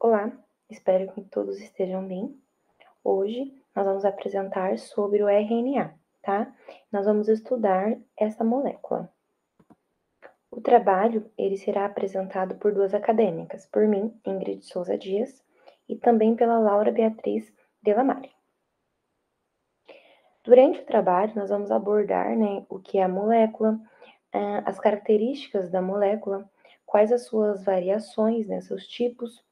Olá, espero que todos estejam bem. Hoje nós vamos apresentar sobre o RNA, tá? Nós vamos estudar essa molécula. O trabalho ele será apresentado por duas acadêmicas, por mim, Ingrid Souza Dias, e também pela Laura Beatriz Delamare. Durante o trabalho, nós vamos abordar, o que é a molécula, as características da molécula, quais as suas variações, seus tipos,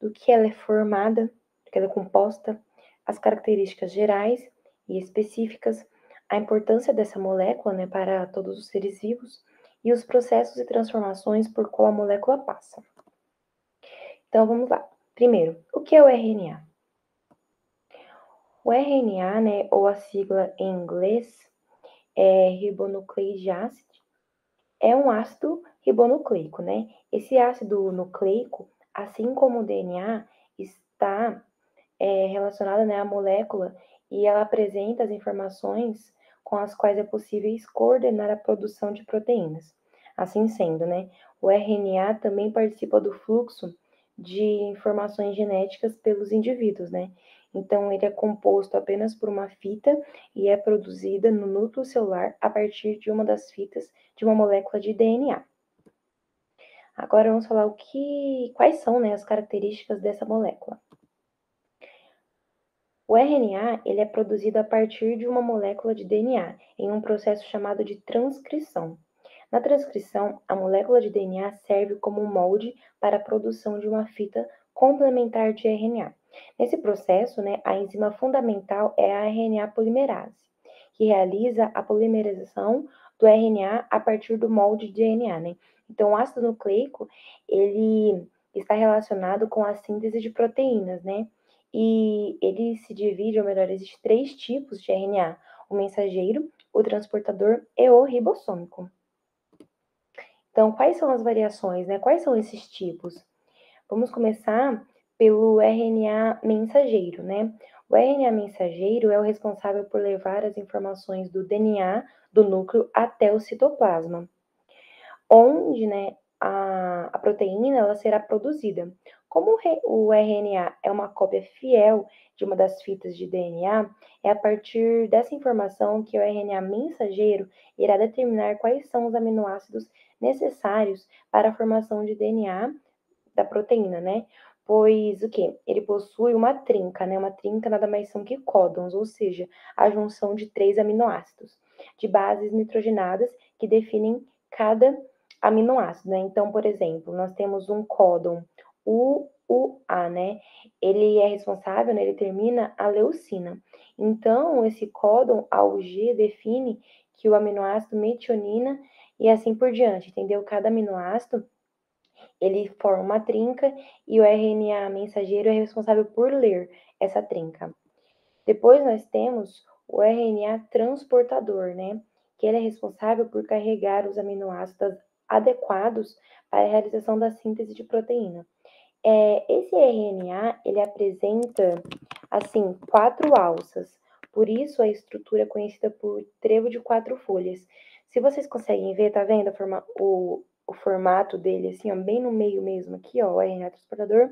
do que ela é formada, do que ela é composta, as características gerais e específicas, a importância dessa molécula, para todos os seres vivos e os processos e transformações por qual a molécula passa. Então, vamos lá. Primeiro, o que é o RNA? O RNA, ou a sigla em inglês, é ribonucleic acid, é um ácido ribonucleico, Esse ácido nucleico, assim como o DNA, está relacionado, à molécula e ela apresenta as informações com as quais é possível coordenar a produção de proteínas. Assim sendo, o RNA também participa do fluxo de informações genéticas pelos indivíduos, Então, ele é composto apenas por uma fita e é produzida no núcleo celular a partir de uma das fitas de uma molécula de DNA. Agora vamos falar quais são, as características dessa molécula. O RNA ele é produzido a partir de uma molécula de DNA, em um processo chamado de transcrição. Na transcrição, a molécula de DNA serve como molde para a produção de uma fita complementar de RNA. Nesse processo, a enzima fundamental é a RNA polimerase, que realiza a polimerização do RNA a partir do molde de DNA, Então, o ácido nucleico, ele está relacionado com a síntese de proteínas, E ele se divide, ou melhor, existem 3 tipos de RNA: o mensageiro, o transportador e o ribossômico. Então, quais são as variações, Quais são esses tipos? Vamos começar pelo RNA mensageiro, O RNA mensageiro é o responsável por levar as informações do DNA do núcleo até o citoplasma, onde, a proteína ela será produzida. Como o RNA é uma cópia fiel de uma das fitas de DNA, é a partir dessa informação que o RNA mensageiro irá determinar quais são os aminoácidos necessários para a formação de DNA da proteína, Pois o quê? Ele possui uma trinca, Uma trinca nada mais são que códons, ou seja, a junção de 3 aminoácidos, de bases nitrogenadas que definem cada aminoácido, Então, por exemplo, nós temos um códon UUA, Ele é responsável, ele termina a leucina. Então, esse códon AUG define que o aminoácido metionina e assim por diante, entendeu? Cada aminoácido ele forma uma trinca e o RNA mensageiro é responsável por ler essa trinca. Depois nós temos o RNA transportador, Que ele é responsável por carregar os aminoácidos adequados para a realização da síntese de proteína. Esse RNA, ele apresenta, 4 alças. Por isso, a estrutura é conhecida por trevo de 4 folhas. Se vocês conseguem ver, tá vendo o formato dele, bem no meio mesmo aqui, o RNA transportador,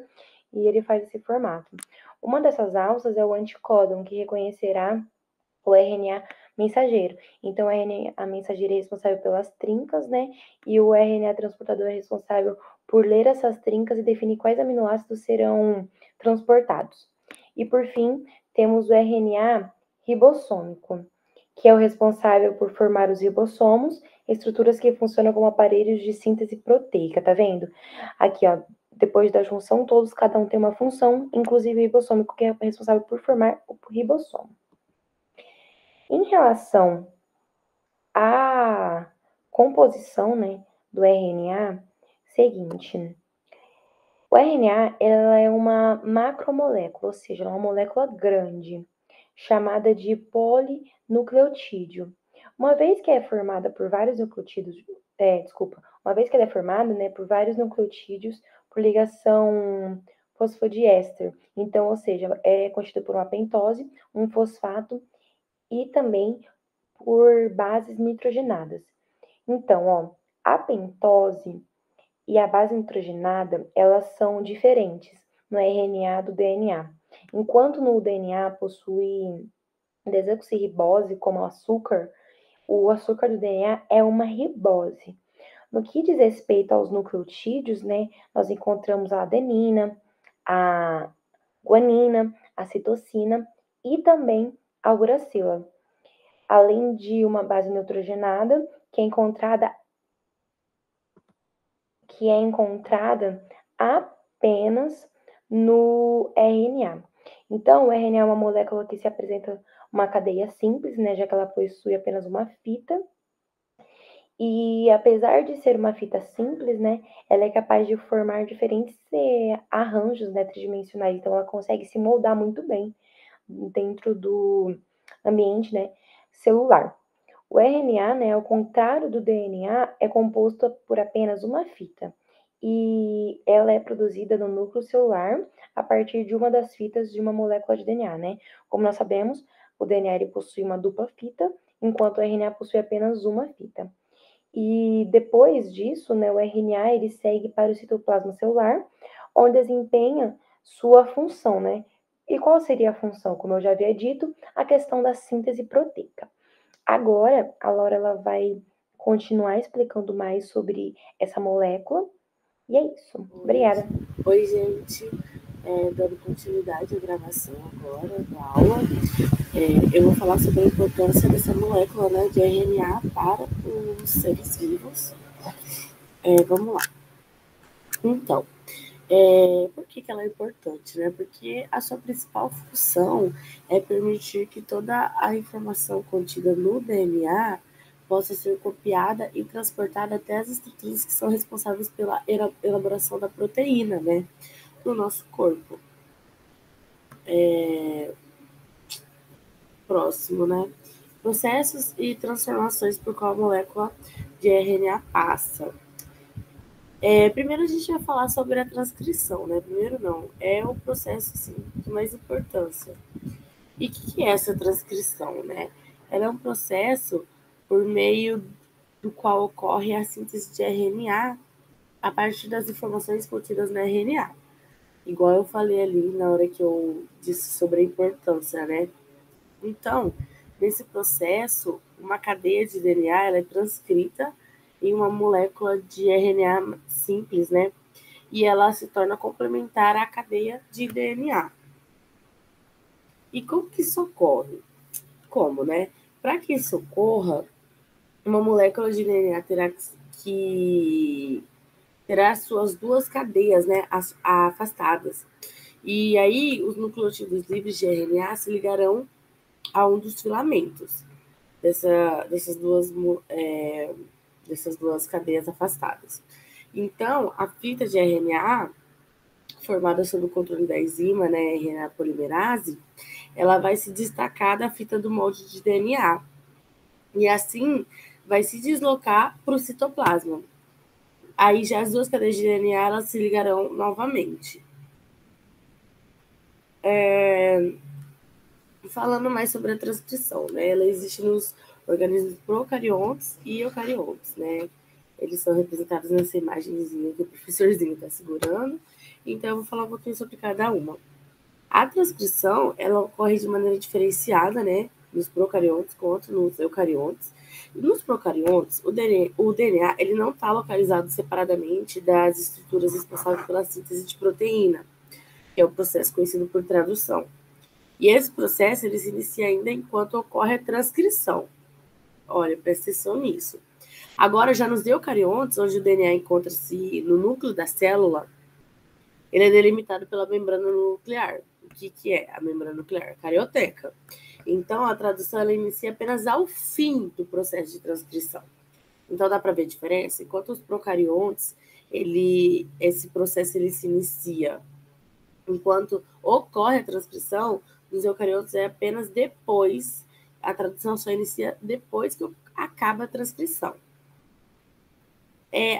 e ele faz esse formato. Uma dessas alças é o anticódon, que reconhecerá o RNA mensageiro. Então, o RNA mensageiro é responsável pelas trincas, E o RNA transportador é responsável por ler essas trincas e definir quais aminoácidos serão transportados. E, por fim, temos o RNA ribossômico, que é o responsável por formar os ribossomos, estruturas que funcionam como aparelhos de síntese proteica, tá vendo? Aqui, depois da junção, todos, cada um tem uma função, inclusive o ribossômico, que é responsável por formar o ribossomo. Em relação à composição, do RNA, seguinte, o RNA ela é uma macromolécula, ou seja, ela é uma molécula grande, chamada de polinucleotídeo. Uma vez que é formada por vários nucleotídeos, uma vez que ela é formada, por vários nucleotídeos por ligação fosfodiéster. Então, ou seja, é constituída por uma pentose, um fosfato e também por bases nitrogenadas. Então, a pentose e a base nitrogenada, elas são diferentes, no RNA do DNA. Enquanto no DNA possui desoxirribose como açúcar, o açúcar do DNA é uma ribose. No que diz respeito aos nucleotídeos, né, nós encontramos a adenina, a guanina, a citosina e também a uracila, além de uma base nitrogenada que é encontrada apenas no RNA. Então, o RNA é uma molécula que se apresenta uma cadeia simples, né, já que ela possui apenas uma fita. E apesar de ser uma fita simples, né, ela é capaz de formar diferentes arranjos, né, tridimensionais. Então, ela consegue se moldar muito bem dentro do ambiente, né, celular. O RNA, né, ao contrário do DNA, é composto por apenas uma fita e ela é produzida no núcleo celular a partir de uma das fitas de uma molécula de DNA, né? Como nós sabemos, o DNA ele possui uma dupla fita, enquanto o RNA possui apenas uma fita. E depois disso, né, o RNA ele segue para o citoplasma celular, onde desempenha sua função, né? E qual seria a função? Como eu já havia dito, a questão da síntese proteica. Agora, a Laura ela vai continuar explicando mais sobre essa molécula. E é isso. Oi, Obrigada. oi gente. Dando continuidade à gravação agora da aula, eu vou falar sobre a importância dessa molécula, né, de RNA para os seres vivos. Vamos lá. Então, por que ela é importante, né? Porque a sua principal função é permitir que toda a informação contida no DNA possa ser copiada e transportada até as estruturas que são responsáveis pela elaboração da proteína, né, no nosso corpo. Próximo, né? Processos e transformações por qual a molécula de RNA passa. Primeiro a gente vai falar sobre a transcrição, né? Primeiro não, é o processo assim, de mais importância. E o que é essa transcrição, né? Ela é um processo por meio do qual ocorre a síntese de RNA a partir das informações contidas no RNA. Igual eu falei ali na hora que eu disse sobre a importância, né? Então, nesse processo, uma cadeia de DNA ela é transcrita em uma molécula de RNA simples, né? E ela se torna complementar à cadeia de DNA. E como que isso ocorre? Como, né? Para que isso ocorra, uma molécula de DNA terá suas duas cadeias, né, afastadas. E aí os nucleotídeos livres de RNA se ligarão a um dos filamentos dessas duas cadeias afastadas. Então, a fita de RNA, formada sob o controle da enzima, né, RNA polimerase, ela vai se destacar da fita do molde de DNA. E assim vai se deslocar para o citoplasma. Aí já as duas cadeias de DNA elas se ligarão novamente. Falando mais sobre a transcrição, né? Ela existe nos organismos procariontes e eucariontes, né? Eles são representados nessa imagenzinha que o professorzinho está segurando. Então, eu vou falar um pouquinho sobre cada uma. A transcrição, ela ocorre de maneira diferenciada, né? Nos procariontes quanto nos eucariontes. E nos procariontes, o DNA ele não está localizado separadamente das estruturas responsáveis pela síntese de proteína, que é o processo conhecido por tradução. E esse processo ele se inicia ainda enquanto ocorre a transcrição. Olha, presta atenção nisso. Agora, já nos eucariontes, onde o DNA encontra-se no núcleo da célula, ele é delimitado pela membrana nuclear. O que é a membrana nuclear? Carioteca. Então, a tradução ela inicia apenas ao fim do processo de transcrição. Então, dá para ver a diferença? Enquanto os procariontes, esse processo ele se inicia enquanto ocorre a transcrição, nos eucariotes é apenas depois, a tradução só inicia depois que acaba a transcrição.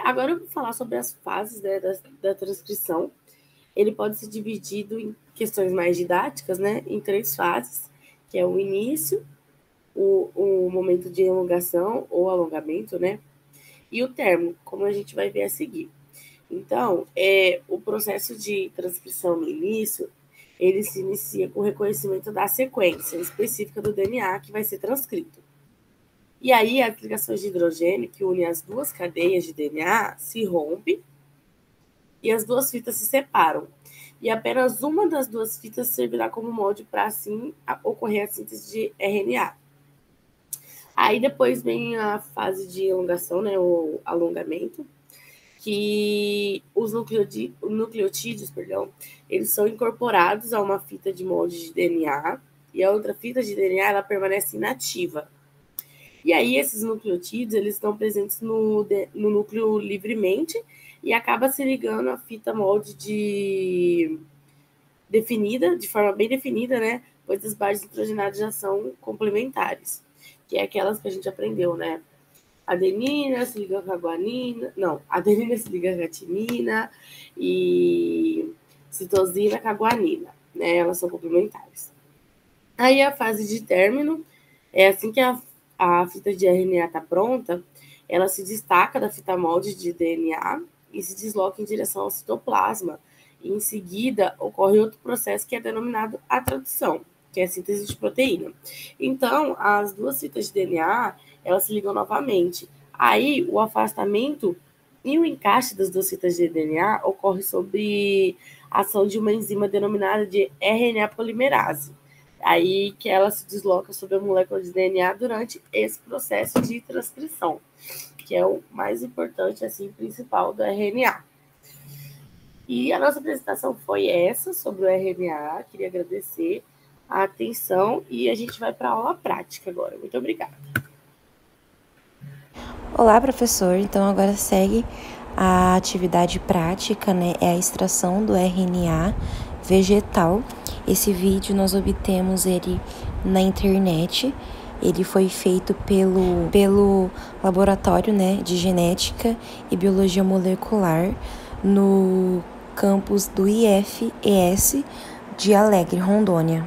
Agora eu vou falar sobre as fases, né, da transcrição. Ele pode ser dividido em questões mais didáticas, né, em 3 fases, que é o início, o momento de elongação ou alongamento, né, e o termo, como a gente vai ver a seguir. Então, o processo de transcrição no início, ele se inicia com o reconhecimento da sequência específica do DNA que vai ser transcrito. E aí, as ligações de hidrogênio que unem as duas cadeias de DNA se rompe e as duas fitas se separam. E apenas uma das duas fitas servirá como molde para, assim, ocorrer a síntese de RNA. Aí depois vem a fase de elongação, né, o alongamento, que os nucleotídeos, eles são incorporados a uma fita de molde de DNA e a outra fita de DNA ela permanece inativa. E aí esses nucleotídeos eles estão presentes no núcleo livremente e acaba se ligando à fita molde de forma bem definida, né? Pois as bases nitrogenadas já são complementares, que é aquelas que a gente aprendeu, né? Adenina se liga com a guanina, não, adenina se liga com a timina e citosina com a guanina, né? Elas são complementares. Aí a fase de término é assim que a fita de RNA está pronta, ela se destaca da fita molde de DNA e se desloca em direção ao citoplasma. E em seguida, ocorre outro processo que é denominado a tradução, que é a síntese de proteína. Então, as duas fitas de DNA, elas se ligam novamente. Aí, o afastamento e o encaixe das duas fitas de DNA ocorre sob a ação de uma enzima denominada de RNA polimerase. Aí que ela se desloca sobre a molécula de DNA durante esse processo de transcrição, que é o mais importante, assim, principal do RNA. E a nossa apresentação foi essa, sobre o RNA. Queria agradecer a atenção e a gente vai para a aula prática agora. Muito obrigada. Olá, professor. Então, agora segue a atividade prática, né? É a extração do RNA vegetal. Esse vídeo nós obtemos ele na internet. Ele foi feito pelo laboratório, né, de genética e biologia molecular no campus do IFES de Alegre, Rondônia.